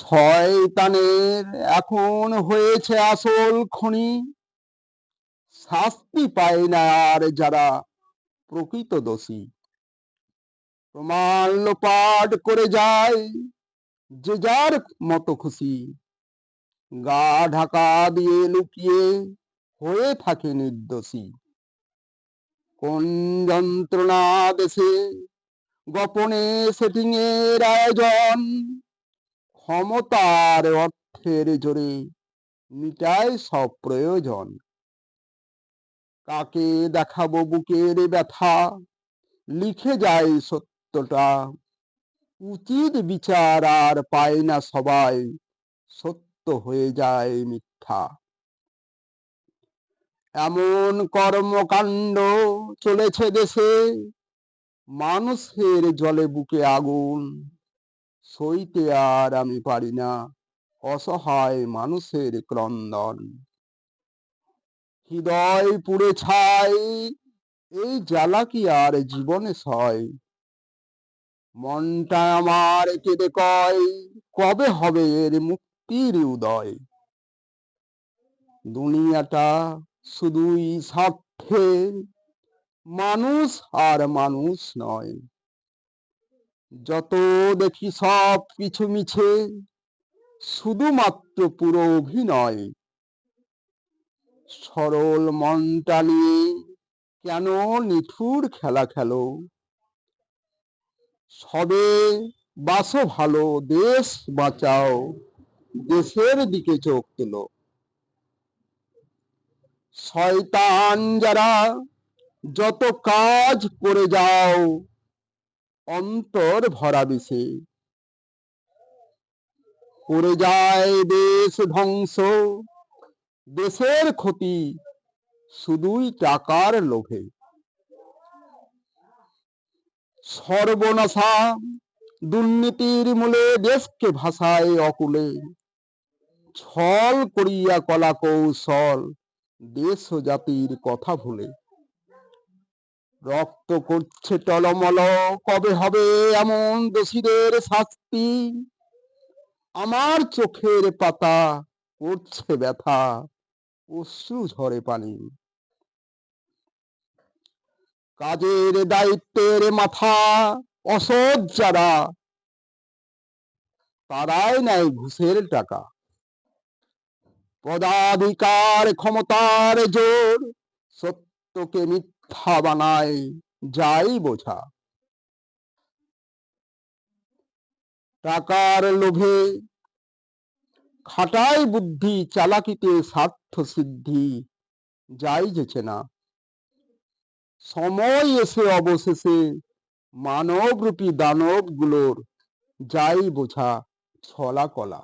শয়তানের এখন হয়েছে আসল খনি, শাস্তি পায় না আর যারা প্রকৃত দোষী। প্রমাণ লোপাট করে যায় যে যার মতো খুশি, গা ঢাকা দিয়ে লুকিয়ে হয়ে থাকে নির্দোষী। কোন যন্ত্রণা দেশে গোপনে সেটিং এর আয়োজন, ক্ষমতার অর্থের জোরে মিটায় সব প্রয়োজন। কাকে দেখাবো বুকের ব্যথা, লিখে যায় সত্যটা, উচিত বিচার আর পায় না সবাই, সত্য হয়ে যায় মিথ্যা। এমন কর্মকাণ্ড চলেছে দেশে, মানুষের জলে বুকে আগুন, সইতে আর আমি পারি না অসহায় মানুষের ক্রন্দন। হৃদয় পুড়ে ছাই, এই জ্বালা কি আর জীবনে সয়? মনটা আমার কেঁদে কয়, কবে হবে এর মুক্তির উদয়? দুনিয়াটা শুধুই স্বার্থের, মানুষ আর মানুষ নয়। যত দেখি সব কিছু মিছে, শুধুমাত্র পুরো অভিনয়। সরল মনটা নিয়ে কেন নিঠুর খেলা খেলো? সবে বাসো ভালো, দেশ বাঁচাও, দেশের দিকে চোখ তোলো। শয়তান যারা যত কাজ করে যাও, অন্তর ভরা বিষে করে যায় দেশ ধ্বংস, দেশের ক্ষতি শুধুই টাকার লোভে। সর্বনাশা দুর্নীতির মূলে দেশকে ভাসায় অকুলে, ছল করিয়া কলা কৌশল দেশ ও জাতির কথা ভুলে। রক্ত করছে টলমল, কবে হবে এমন দোষীদের শাস্তি? আমার চোখের পাতা করছে ব্যথা, অশ্রু ঝরে পানি। কাজের দায়িত্বের মাথা অসৎ যারা, তারাই নেয় ঘুষের টাকা। পদাধিকার ক্ষমতার জোর, সত্যকে মিথ্যা বানায় যাই বোঝা। টাকার লোভে খাটায় বুদ্ধি, চালাকিতে স্বার্থ সিদ্ধি যাই যেছে না। সময় এসে অবশেষে মানবরূপী দানব গুলোর যাই বোঝা ছলা কলা।